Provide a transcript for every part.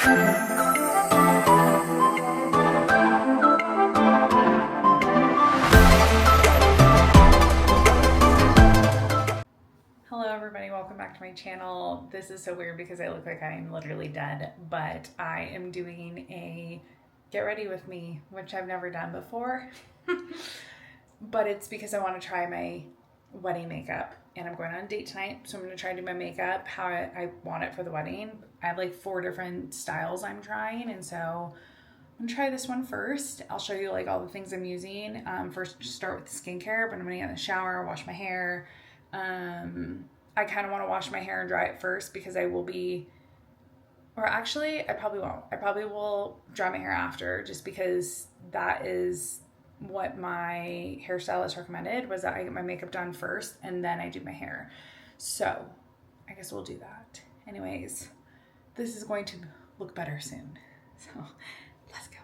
Hello everybody, welcome back to my channel. This is so weird because I look like I'm literally dead, but I am doing a get ready with me, which I've never done before. But it's because I want to try my wedding makeup, and I'm going on a date tonight, so I'm going to try to do my makeup how I want it for the wedding. I have like 4 different styles I'm trying, and so I'm gonna try this one first. I'll show you like all the things I'm using. First, just start with the skincare, but I'm gonna get in the shower, wash my hair. I kind of want to wash my hair and dry it first because I will be, or actually I probably won't. I probably will dry my hair after, just because that is what my hairstylist recommended, was that I get my makeup done first and then I do my hair. So I guess we'll do that. Anyways, this is going to look better soon. So let's go.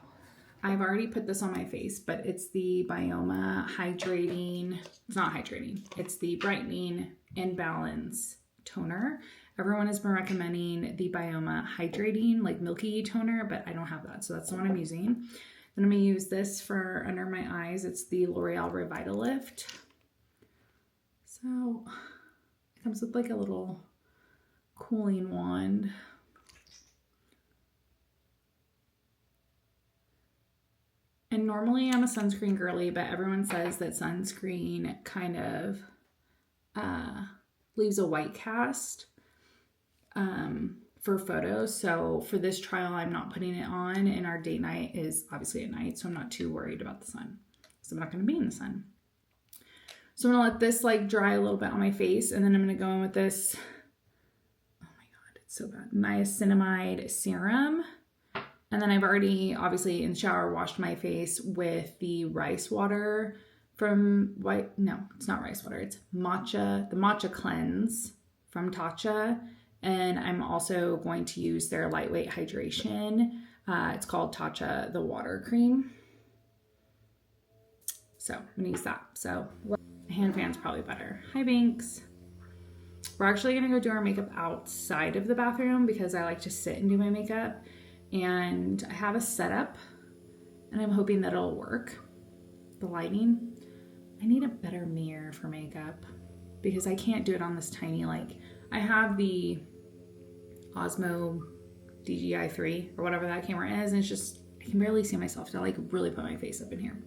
I've already put this on my face, but it's the Bioma Hydrating, it's not hydrating, it's the Brightening and Balance Toner. Everyone has been recommending the Bioma Hydrating, like milky toner, but I don't have that, so that's the one I'm using. Then I'm going to use this for under my eyes. It's the L'Oreal Revitalift. So it comes with like a little cooling wand. And normally I'm a sunscreen girly, but everyone says that sunscreen kind of leaves a white cast for photos. So for this trial, I'm not putting it on, and our date night is obviously at night, so I'm not too worried about the sun, because I'm not going to be in the sun. So I'm going to let this like dry a little bit on my face, and then I'm going to go in with this, oh my god, it's so bad, niacinamide serum. And then I've already, obviously, in the shower, washed my face with the rice water from no, it's not rice water. It's matcha, the matcha cleanse from Tatcha. And I'm also going to use their lightweight hydration. It's called Tatcha the water cream. So I'm gonna use that. So hand fan's probably better. Hi Binks. We're actually gonna go do our makeup outside of the bathroom because I like to sit and do my makeup. And I have a setup, and I'm hoping that it'll work. The lighting. I need a better mirror for makeup because I can't do it on this tiny, like, I have the Osmo DJI 3 or whatever that camera is, and it's just, I can barely see myself to like really put my face up in here.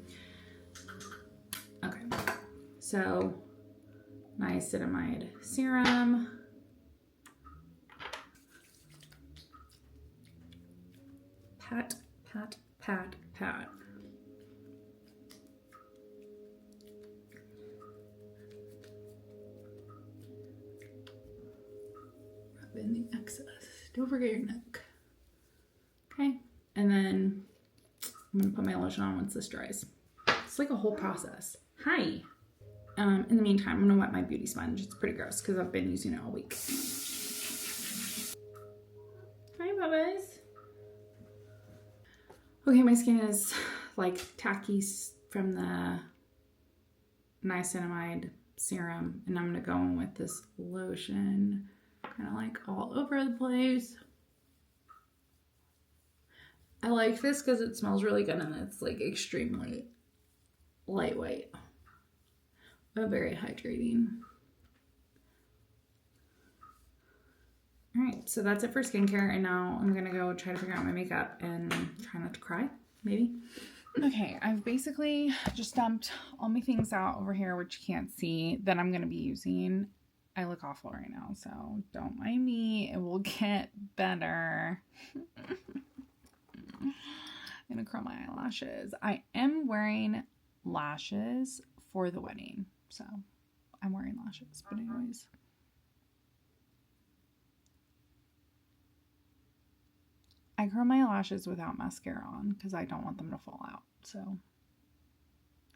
Okay, so niacinamide serum. Pat, pat, pat, pat. Rub in the excess. Don't forget your neck. Okay, and then I'm gonna put my lotion on once this dries. It's like a whole process. Hi. In the meantime, I'm gonna wet my beauty sponge. It's pretty gross because I've been using it all week. Hi, bubbles. Okay, my skin is like tacky from the niacinamide serum, and I'm gonna go in with this lotion, kind of like all over the place. I like this because it smells really good, and it's like extremely lightweight, but very hydrating. All right, so that's it for skincare, and now I'm gonna go try to figure out my makeup and try not to cry, maybe. Okay, I've basically just dumped all my things out over here, which you can't see, that I'm gonna be using. I look awful right now, so don't mind me. It will get better. I'm gonna curl my eyelashes. I am wearing lashes for the wedding, so I'm wearing lashes, but anyways. I curl my lashes without mascara on because I don't want them to fall out. So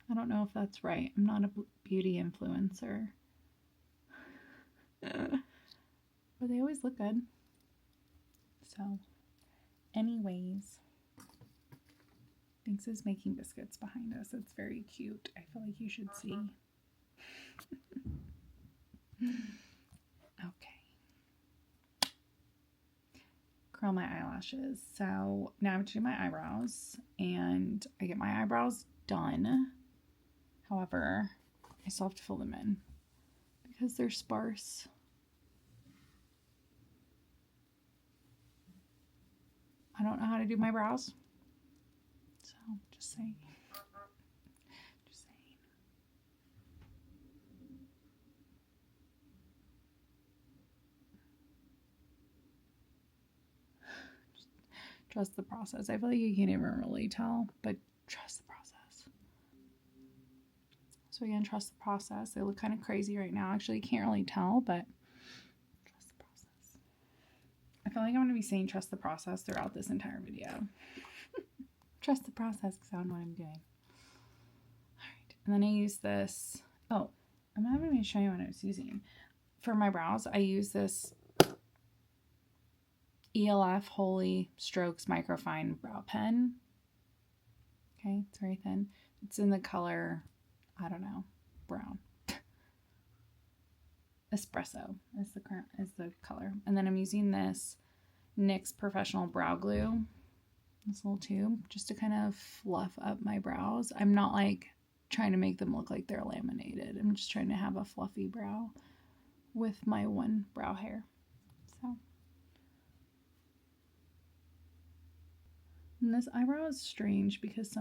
I don't know if that's right. I'm not a beauty influencer. But they always look good. So anyways, Binks is making biscuits behind us. It's very cute. I feel like you should see. Okay. curl my eyelashes. So now I have to do my eyebrows, and I get my eyebrows done. However, I still have to fill them in because they're sparse. I don't know how to do my brows, so just saying. Just saying. Trust the process. I feel like you can't even really tell, but trust the process. So again, trust the process. They look kind of crazy right now. Actually, you can't really tell, but trust the process. I feel like I'm going to be saying trust the process throughout this entire video. Trust the process because I don't know what I'm doing. All right. And then I use this. Oh, I'm not even going to show you what I was using. For my brows, I use this ELF Holy Strokes Microfine Brow Pen. Okay, it's very thin. It's in the color, I don't know, brown. Espresso is the color. And then I'm using this NYX Professional Brow Glue, this little tube, just to kind of fluff up my brows. I'm not like trying to make them look like they're laminated. I'm just trying to have a fluffy brow with my one brow hair. So. And this eyebrow is strange because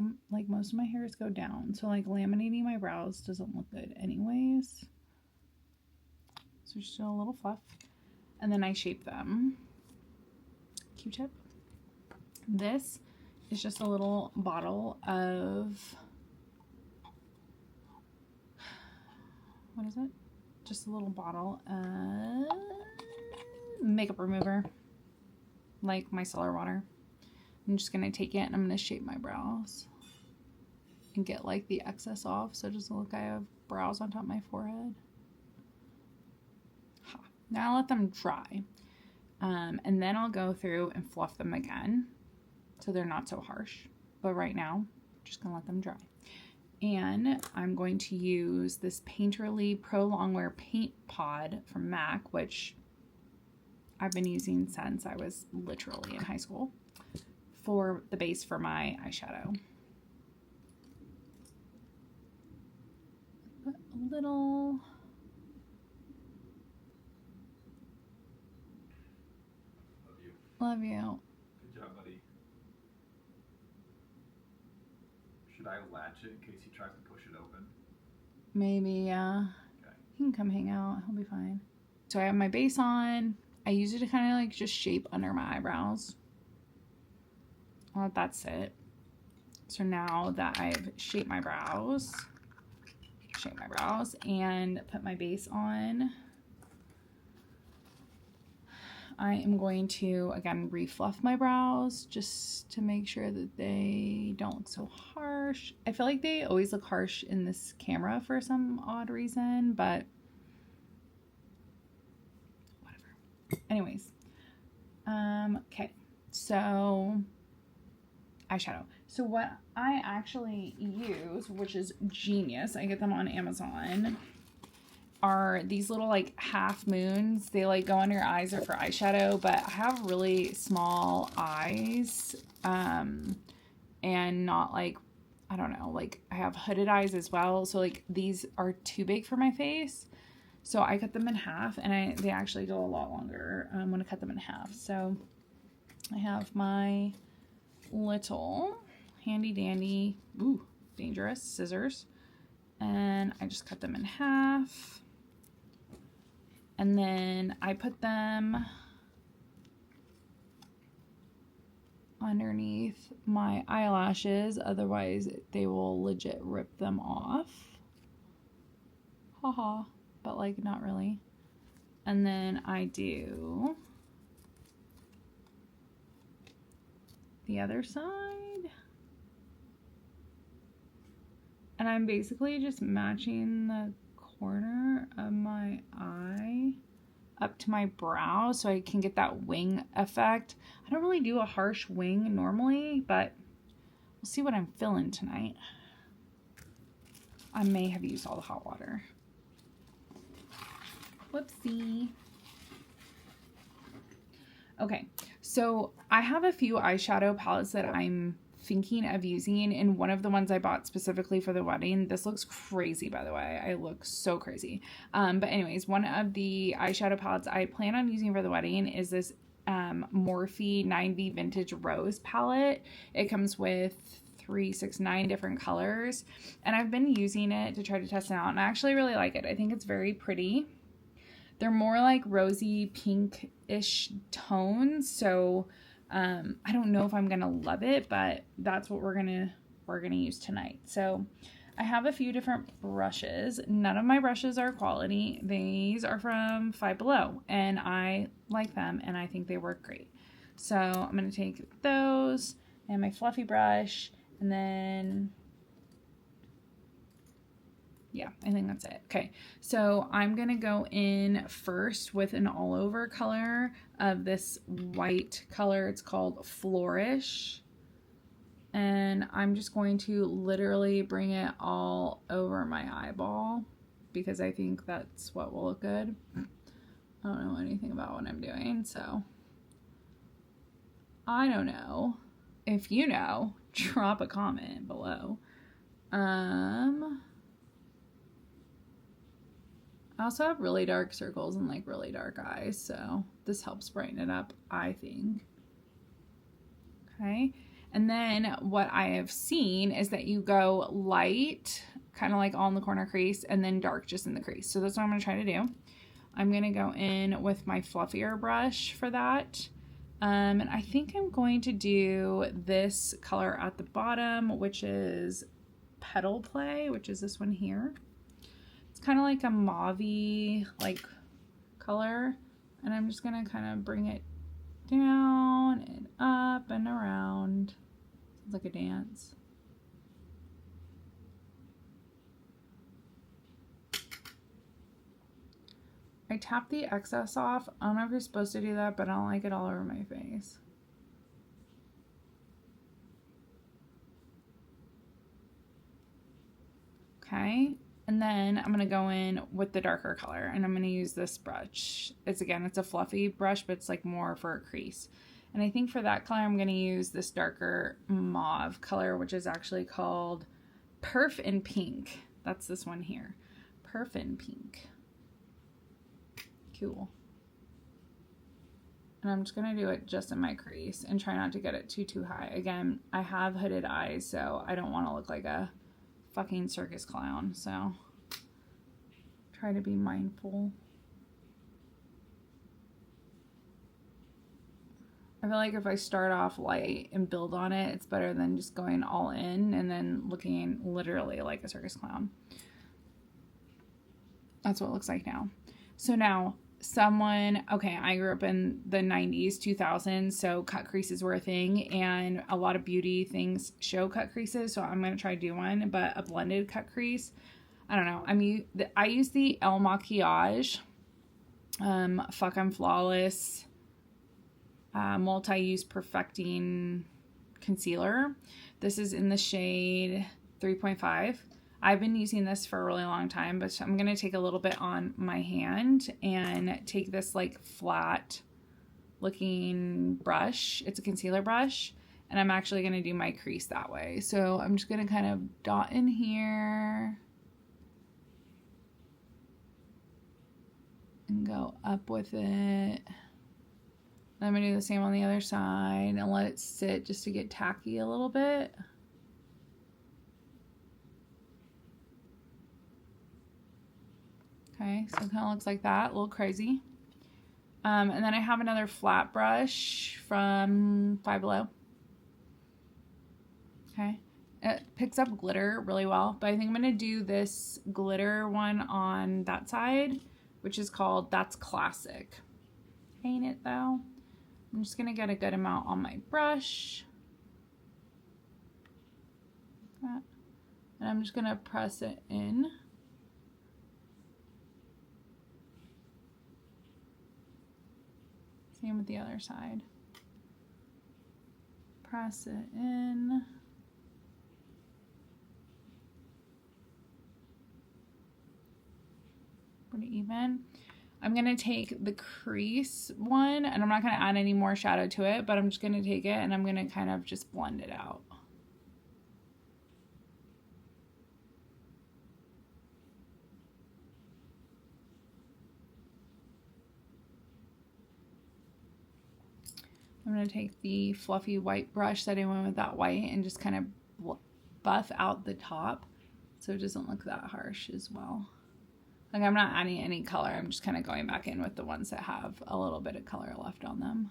most of my hairs go down. So like laminating my brows doesn't look good anyways. So just a little fluff. And then I shape them. Q-tip. This is just a little bottle of, what is it? Just a little bottle of makeup remover. Like micellar water. I'm just going to take it and I'm going to shape my brows and get like the excess off. So it doesn't look like I have brows on top of my forehead. Now I'll let them dry. And then I'll go through and fluff them again so they're not so harsh. But right now, I'm just going to let them dry. And I'm going to use this Painterly Pro Longwear Paint Pod from MAC, which I've been using since I was literally in high school, for the base for my eyeshadow. Put a little. Love you. Good job, buddy. Should I latch it in case he tries to push it open? Maybe, yeah. Okay. He can come hang out. He'll be fine. So I have my base on. I use it to kind of like just shape under my eyebrows. I'll let that sit. So now that I've shaped my brows and put my base on, I am going to, again, refluff my brows just to make sure that they don't look so harsh. I feel like they always look harsh in this camera for some odd reason, but whatever. Anyways, okay, so eyeshadow. So what I actually use, which is genius, I get them on Amazon, are these little like half moons. They like go under your eyes or for eyeshadow, but I have really small eyes, and not like, I don't know, like I have hooded eyes as well. So like these are too big for my face. So I cut them in half, and they actually go a lot longer when I cut them in half. So I have my little handy dandy, ooh, dangerous scissors, and I just cut them in half, and then I put them underneath my eyelashes, otherwise they will legit rip them off. Haha, but like not really. And then I do the other side, and I'm basically just matching the corner of my eye up to my brow so I can get that wing effect. I don't really do a harsh wing normally, but we'll see what I'm feeling tonight. I may have used all the hot water. Whoopsie. Okay, So I have a few eyeshadow palettes that I'm thinking of using, and one of the ones I bought specifically for the wedding, this looks crazy, by the way. I look so crazy. But anyways, one of the eyeshadow palettes I plan on using for the wedding is this Morphe 9V Vintage Rose palette. It comes with 3, 6, 9 different colors, and I've been using it to try to test it out, and I actually really like it. I think it's very pretty. They're more like rosy pink-ish tones, so I don't know if I'm gonna love it, but that's what we're gonna use tonight. So I have a few different brushes. None of my brushes are quality. These are from Five Below, and I like them, and I think they work great. So I'm gonna take those and my fluffy brush, and then yeah, I think that's it. Okay, so I'm gonna go in first with an all over color of this white color. It's called Flourish. And I'm just going to literally bring it all over my eyeball because I think that's what will look good. I don't know anything about what I'm doing, so I don't know. If you know, drop a comment below. I also have really dark circles and like really dark eyes, so this helps brighten it up, I think. Okay, and then what I have seen is that you go light, kind of like all in the corner crease, and then dark just in the crease. So that's what I'm going to try to do. I'm going to go in with my fluffier brush for that. And I think I'm going to do this color at the bottom, which is Petal Play, which is this one here. It's kind of like a mauve-y like color, and I'm just gonna kind of bring it down and up and around. Sounds like a dance. I tap the excess off. I don't know if you're supposed to do that, but I don't like it all over my face. Okay. And then I'm going to go in with the darker color, and I'm going to use this brush. It's a fluffy brush, but it's like more for a crease. And I think for that color, I'm going to use this darker mauve color, which is actually called Perf in Pink. That's this one here. Perf in Pink. Cool. And I'm just going to do it just in my crease and try not to get it too high. Again, I have hooded eyes, so I don't want to look like a fucking circus clown, so try to be mindful. I feel like if I start off light and build on it, it's better than just going all in and then looking literally like a circus clown. That's what it looks like now. So now I grew up in the 90s, 2000s, so cut creases were a thing, and a lot of beauty things show cut creases, so I'm going to try to do one, but a blended cut crease. I don't know. I use the El Maquillage Fuck I'm Flawless multi-use perfecting concealer. This is in the shade 3.5. I've been using this for a really long time, but I'm going to take a little bit on my hand and take this like flat looking brush. It's a concealer brush, and I'm actually going to do my crease that way. So I'm just going to kind of dot in here and go up with it. I'm going to do the same on the other side and let it sit just to get tacky a little bit. Okay, so it kind of looks like that, a little crazy. And then I have another flat brush from Five Below. Okay, it picks up glitter really well, but I think I'm going to do this glitter one on that side, which is called That's Classic. Ain't it though? I'm just going to get a good amount on my brush. And I'm just going to press it in. Same with the other side. Press it in. Pretty even. I'm going to take the crease one, and I'm not going to add any more shadow to it, but I'm just going to take it and I'm going to kind of just blend it out. I'm going to take the fluffy white brush that I went with that white and just kind of buff out the top so it doesn't look that harsh as well. Like, I'm not adding any color. I'm just kind of going back in with the ones that have a little bit of color left on them.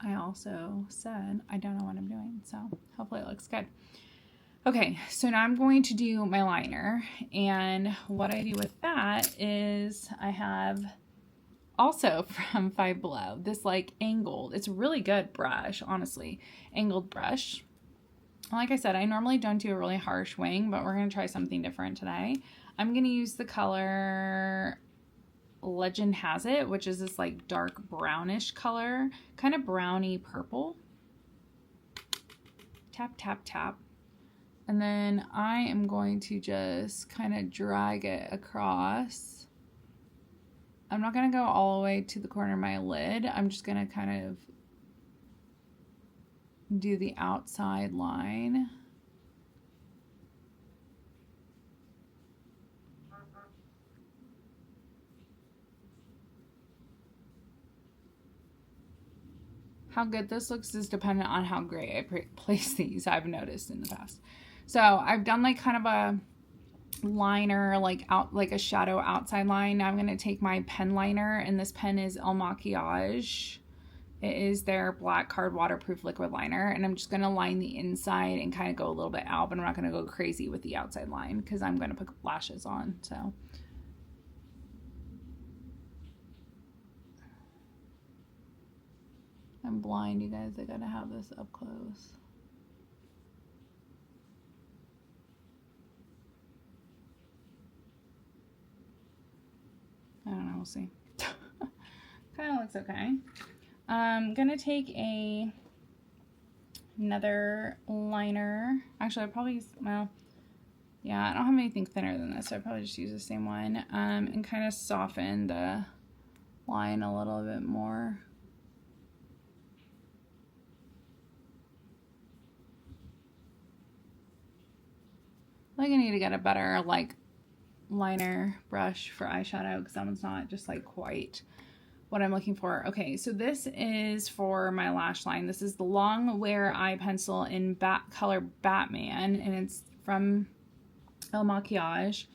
I also said I don't know what I'm doing, so hopefully it looks good. Okay, so now I'm going to do my liner, and what I do with that is I have also from Five Below this like angled, it's a really good brush, honestly, angled brush. Like I said, I normally don't do a really harsh wing, but we're going to try something different today. I'm going to use the color Legend Has It, which is this like dark brownish color, kind of browny purple. Tap, tap, tap. And then I am going to just kind of drag it across. I'm not going to go all the way to the corner of my lid. I'm just going to kind of do the outside line. How good this looks is dependent on how great I place these, I've noticed in the past. So I've done like kind of a liner, like a shadow outside line. Now I'm going to take my pen liner, and this pen is El Maquillage. It is their black card waterproof liquid liner, and I'm just going to line the inside and kind of go a little bit out, but I'm not going to go crazy with the outside line because I'm going to put lashes on. So I'm blind, you guys. I got to have this up close. I don't know, we'll see. Kind of looks okay. I'm gonna take another liner. Actually, I probably use, well, yeah, I don't have anything thinner than this, so I probably just use the same one, and kind of soften the line a little bit more. I think I need to get a better like liner brush for eyeshadow because that one's not just like quite what I'm looking for. Okay, so this is for my lash line. This is the Long Wear Eye Pencil in color Batman, and it's from El Maquillage.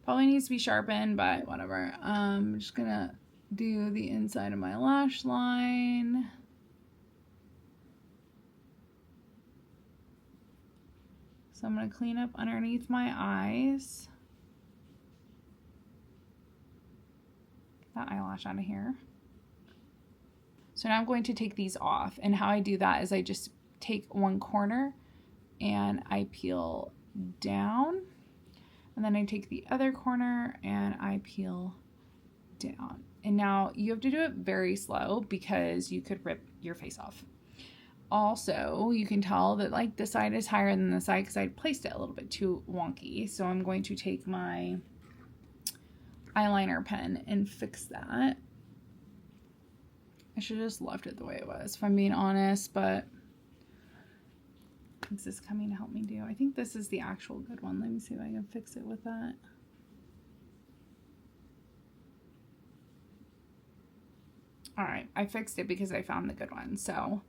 Probably needs to be sharpened, but whatever. I'm just gonna do the inside of my lash line. So I'm gonna clean up underneath my eyes. Get that eyelash out of here. So now I'm going to take these off, and how I do that is I just take one corner and I peel down, and then I take the other corner and I peel down. And now you have to do it very slow because you could rip your face off. Also, you can tell that like this side is higher than the side because I placed it a little bit too wonky. So I'm going to take my eyeliner pen and fix that. I should have just left it the way it was, if I'm being honest, but is this coming to help me do? I think this is the actual good one. Let me see if I can fix it with that. All right, I fixed it because I found the good one. So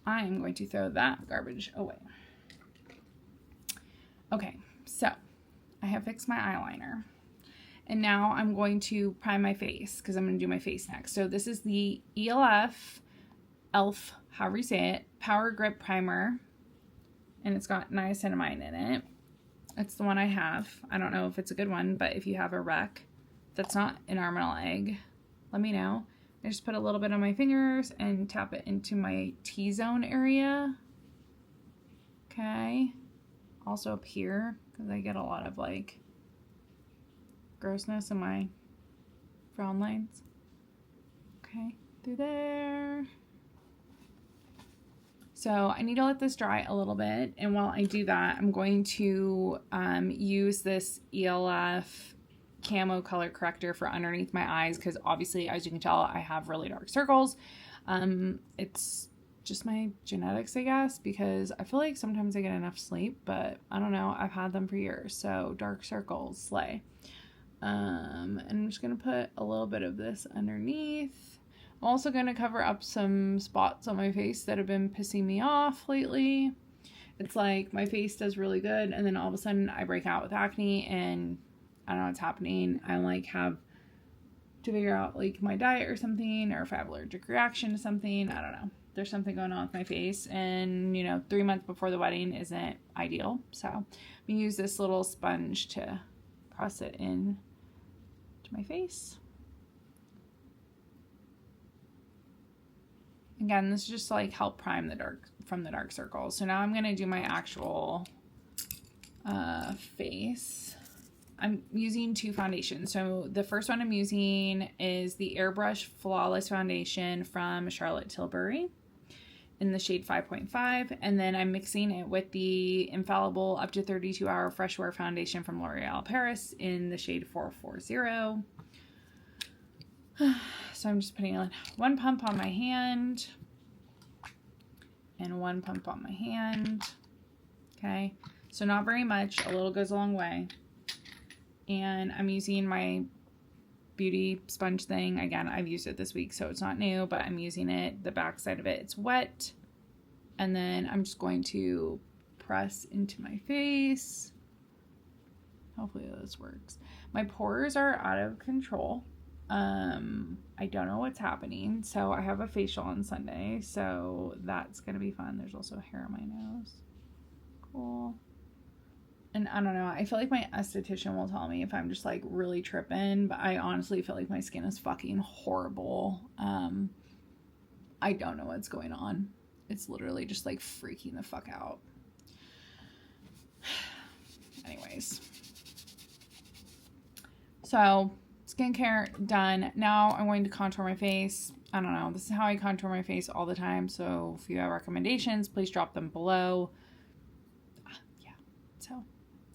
I am going to throw that garbage away. Okay, so I have fixed my eyeliner. And now I'm going to prime my face because I'm going to do my face next. So this is the ELF, however you say it, Power Grip Primer. And it's got niacinamide in it. It's the one I have. I don't know if it's a good one, but if you have a rec that's not an Armadillo egg, let me know. I just put a little bit on my fingers and tap it into my T-zone area. Okay. Also up here, because I get a lot of like grossness in my frown lines. Okay, through there. So I need to let this dry a little bit. And while I do that, I'm going to use this ELF camo color corrector for underneath my eyes, because obviously, as you can tell, I have really dark circles. It's just my genetics, I guess, because I feel like sometimes I get enough sleep, but I don't know. I've had them for years. So dark circles, slay. And I'm just going to put a little bit of this underneath. I'm also going to cover up some spots on my face that have been pissing me off lately. It's like my face does really good, and then all of a sudden I break out with acne, and I don't know what's happening. I like have to figure out like my diet or something, or if I have allergic reaction to something. I don't know. There's something going on with my face, and 3 months before the wedding isn't ideal. So I'm going to use this little sponge to press it in to my face. Again, this is just to like help prime the dark circles. So now I'm going to do my actual face. I'm using 2 foundations. So the first one I'm using is the Airbrush Flawless Foundation from Charlotte Tilbury in the shade 5.5. And then I'm mixing it with the Infallible Up to 32 Hour Fresh Wear Foundation from L'Oreal Paris in the shade 440. So I'm just putting 1 pump on my hand and 1 pump on my hand. Okay, so not very much. A little goes a long way. And I'm using my beauty sponge thing. Again, I've used it this week, so it's not new, but I'm using it. The back side of it, it's wet. And then I'm just going to press into my face. Hopefully this works. My pores are out of control. I don't know what's happening. So I have a facial on Sunday, so that's going to be fun. There's also hair on my nose. Cool. And I don't know, I feel like my esthetician will tell me if I'm just like really tripping, but I honestly feel like my skin is fucking horrible. I don't know what's going on. It's literally just like freaking the fuck out. Anyways. So skincare done. Now I'm going to contour my face. I don't know. This is how I contour my face all the time. So if you have recommendations, please drop them below. Yeah. So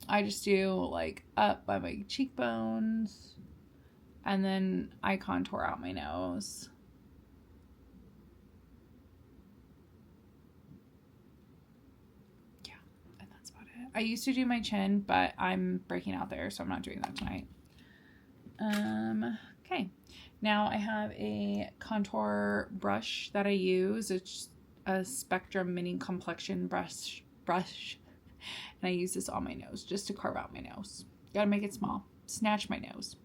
I just do like up by my cheekbones, and then I contour out my nose. Yeah, and that's about it. I used to do my chin, but I'm breaking out there, so I'm not doing that tonight. Okay. Now I have a contour brush that I use. It's a Spectrum Mini Complexion brush. And I use this on my nose just to carve out my nose. Gotta make it small. Snatch my nose.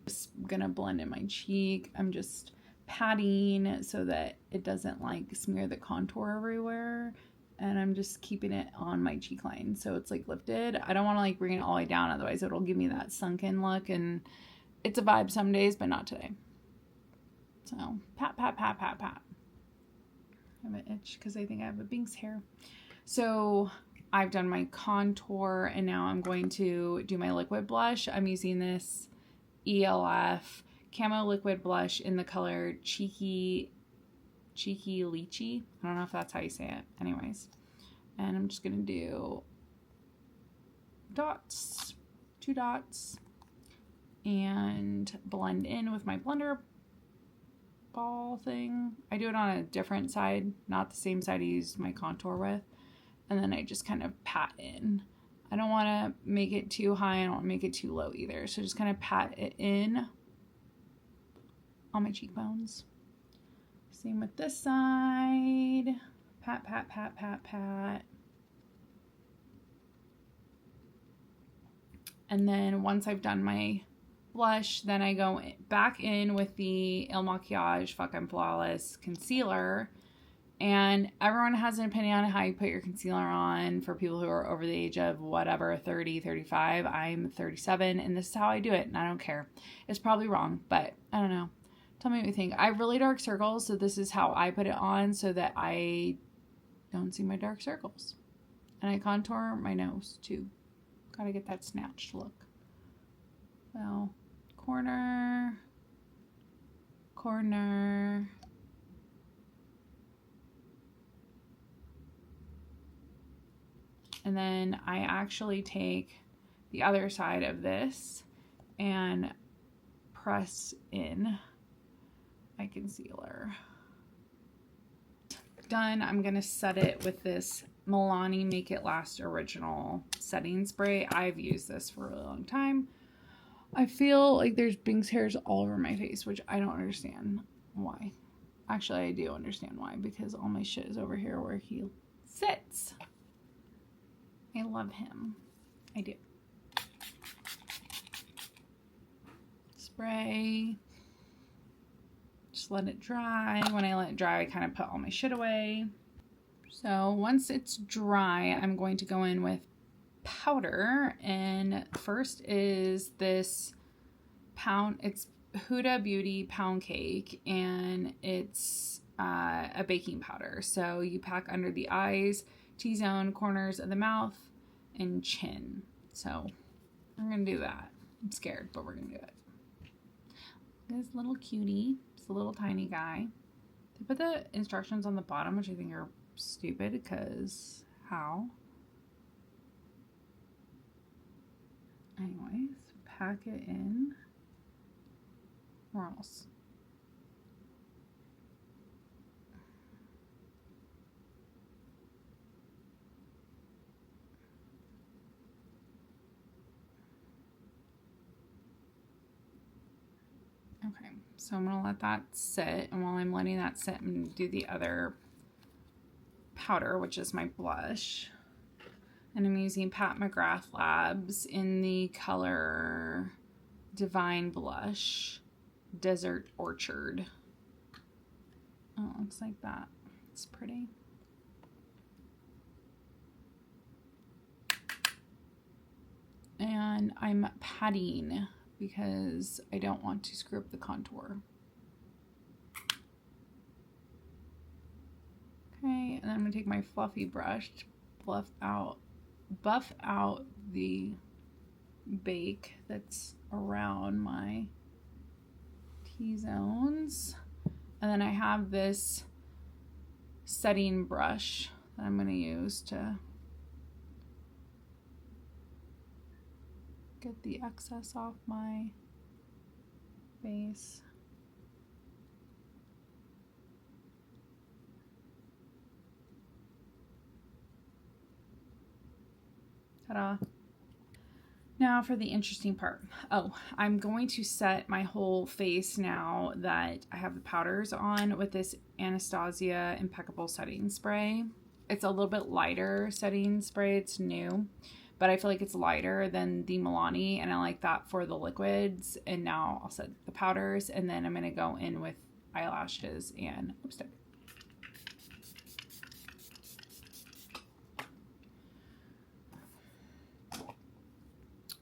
Just gonna blend in my cheek. I'm just patting so that it doesn't like smear the contour everywhere. And I'm just keeping it on my cheek line so it's like lifted. I don't want to like bring it all the way down, otherwise it'll give me that sunken look, and it's a vibe some days, but not today. So pat, pat, pat, pat, pat. I have an itch because I think I have a Binks hair. So I've done my contour, and now I'm going to do my liquid blush. I'm using this ELF Camo Liquid Blush in the color Cheeky Lychee. I don't know if that's how you say it. Anyways. And I'm just going to do dots, 2 dots, and blend in with my blender ball thing. I do it on a different side, not the same side I used my contour with. And then I just kind of pat in. I don't want to make it too high. I don't want to make it too low either. So just kind of pat it in on my cheekbones. Same with this side. Pat, pat, pat, pat, pat. And then once I've done my blush, then I go back in with the Il Makiage Fuck I'm Flawless concealer. And everyone has an opinion on how you put your concealer on for people who are over the age of whatever, 30, 35. I'm 37, and this is how I do it, and I don't care. It's probably wrong, but I don't know. Tell me what you think. I have really dark circles, so this is how I put it on so that I don't see my dark circles. And I contour my nose, too. Gotta get that snatched look. So, corner, corner, And then I actually take the other side of this and press in my concealer. Done. I'm going to set it with this Milani Make It Last Original setting spray. I've used this for a really long time. I feel like there's Bing's hairs all over my face, which I don't understand why. Actually, I do understand why, because all my shit is over here where he sits. I love him. I do. Spray. Just let it dry. When I let it dry, I kind of put all my shit away. So once it's dry, I'm going to go in with powder. And first is this it's Huda Beauty Pound Cake, and it's a baking powder. So you pack under the eyes, T-zone, corners of the mouth, and chin. So we're going to do that. I'm scared, but we're going to do it. This little cutie. It's a little tiny guy. They put the instructions on the bottom, which I think are stupid, because how? Anyways, pack it in. Where else? Okay, so I'm going to let that sit, and while I'm letting that sit, I'm going to do the other powder, which is my blush. And I'm using Pat McGrath Labs in the color Divine Blush, Desert Orchard. Oh, it looks like that. It's pretty. And I'm patting because I don't want to screw up the contour. Okay, and then I'm going to take my fluffy brush to buff out the bake that's around my T-zones. And then I have this setting brush that I'm going to use to get the excess off my base. Ta-da. Now for the interesting part. Oh, I'm going to set my whole face now that I have the powders on with this Anastasia Impeccable Setting Spray. It's a little bit lighter setting spray. It's new, but I feel like it's lighter than the Milani, and I like that for the liquids. And now I'll set the powders, and then I'm going to go in with eyelashes and lipstick.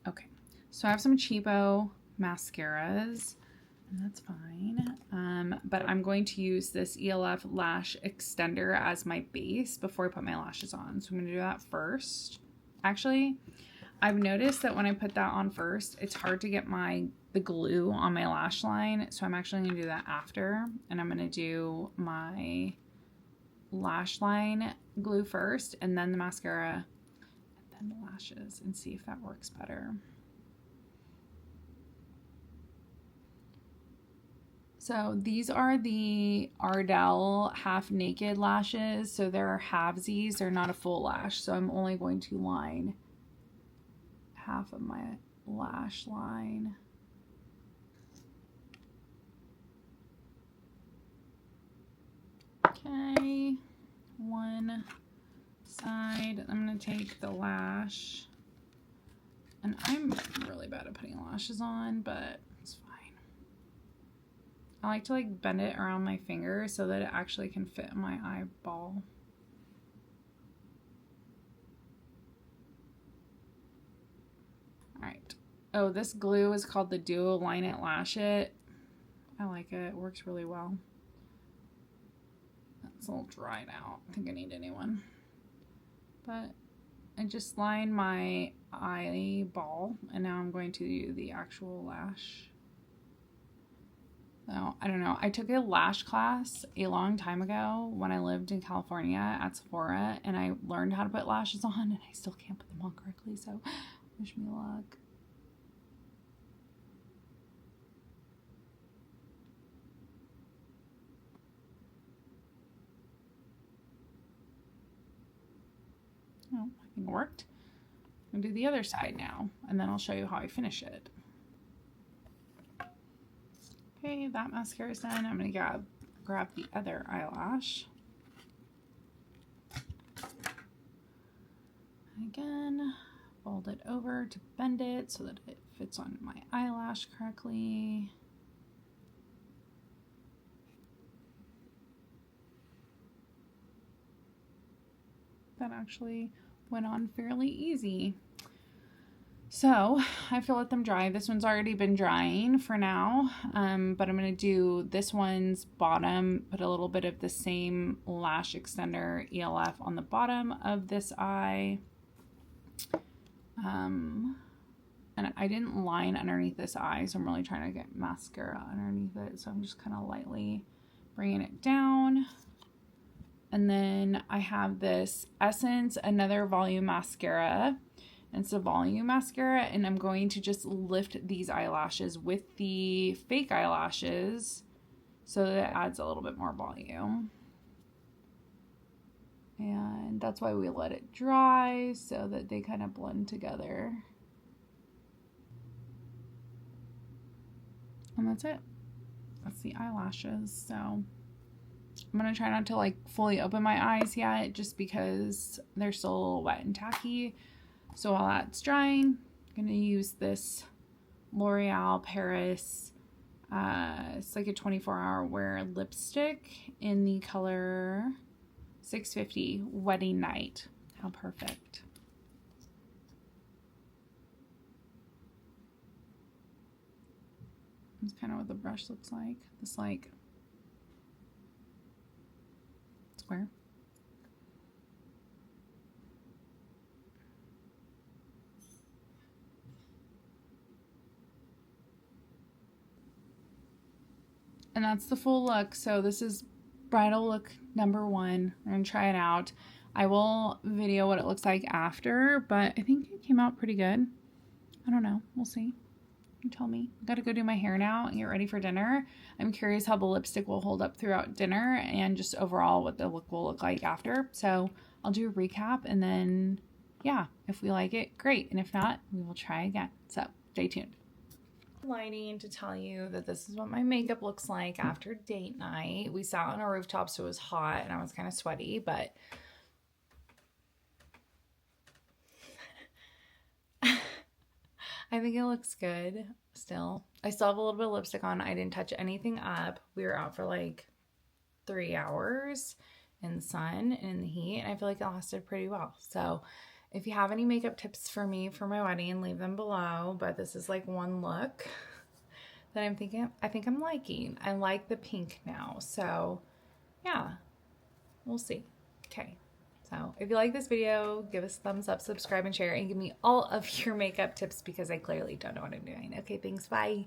Okay, so I have some cheapo mascaras, and that's fine. But I'm going to use this ELF lash extender as my base before I put my lashes on. So I'm going to do that first. Actually, I've noticed that when I put that on first, it's hard to get the glue on my lash line. So I'm actually going to do that after, and I'm going to do my lash line glue first, and then the mascara, and the lashes, and see if that works better. So these are the Ardell Half Naked lashes. So they're halvesies, they're not a full lash. So I'm only going to line half of my lash line. Okay, one side. I'm going to take the lash, and I'm really bad at putting lashes on, but it's fine. I like to like bend it around my finger so that it actually can fit in my eyeball. All right. Oh, this glue is called the Duo Line It Lash It. I like it. It works really well. That's a little dry now. I think I need a new one. But I just line my eyeball, and now I'm going to do the actual lash. So I don't know. I took a lash class a long time ago when I lived in California at Sephora, and I learned how to put lashes on, and I still can't put them on correctly, so wish me luck. Oh, I think it worked. I'm gonna do the other side now, and then I'll show you how I finish it. Okay, that mascara is done. I'm gonna grab the other eyelash. Again, fold it over to bend it so that it fits on my eyelash correctly. That actually went on fairly easy. So I have to let them dry. This one's already been drying for now, but I'm going to do this one's bottom, put a little bit of the same lash extender ELF on the bottom of this eye. And I didn't line underneath this eye, so I'm really trying to get mascara underneath it. So I'm just kind of lightly bringing it down. And then I have this Essence Another Volume Mascara. And it's a volume mascara, and I'm going to just lift these eyelashes with the fake eyelashes so that it adds a little bit more volume. And that's why we let it dry, so that they kind of blend together. And that's it. That's the eyelashes. So I'm going to try not to like fully open my eyes yet, just because they're still a little wet and tacky. So while that's drying, I'm going to use this L'Oreal Paris, it's like a 24-hour wear lipstick in the color 650 Wedding Night. How perfect. That's kind of what the brush looks like. This like square. And that's the full look. So this is bridal look number 1. I'm going to try it out. I will video what it looks like after, but I think it came out pretty good. I don't know. We'll see. You tell me. I got to go do my hair now and get ready for dinner. I'm curious how the lipstick will hold up throughout dinner and just overall what the look will look like after. So I'll do a recap, and then, yeah, if we like it, great. And if not, we will try again. So stay tuned. Lighting to tell you that this is what my makeup looks like after date night. We sat on a rooftop, so it was hot and I was kind of sweaty, but I think it looks good still. I still have a little bit of lipstick on. I didn't touch anything up. We were out for like 3 hours in the sun and in the heat, and I feel like it lasted pretty well. So if you have any makeup tips for me for my wedding, leave them below. But this is like one look that I think I'm liking. I like the pink now. So yeah, we'll see. Okay. So if you like this video, give us a thumbs up, subscribe, and share, and give me all of your makeup tips because I clearly don't know what I'm doing. Okay, thanks. Bye.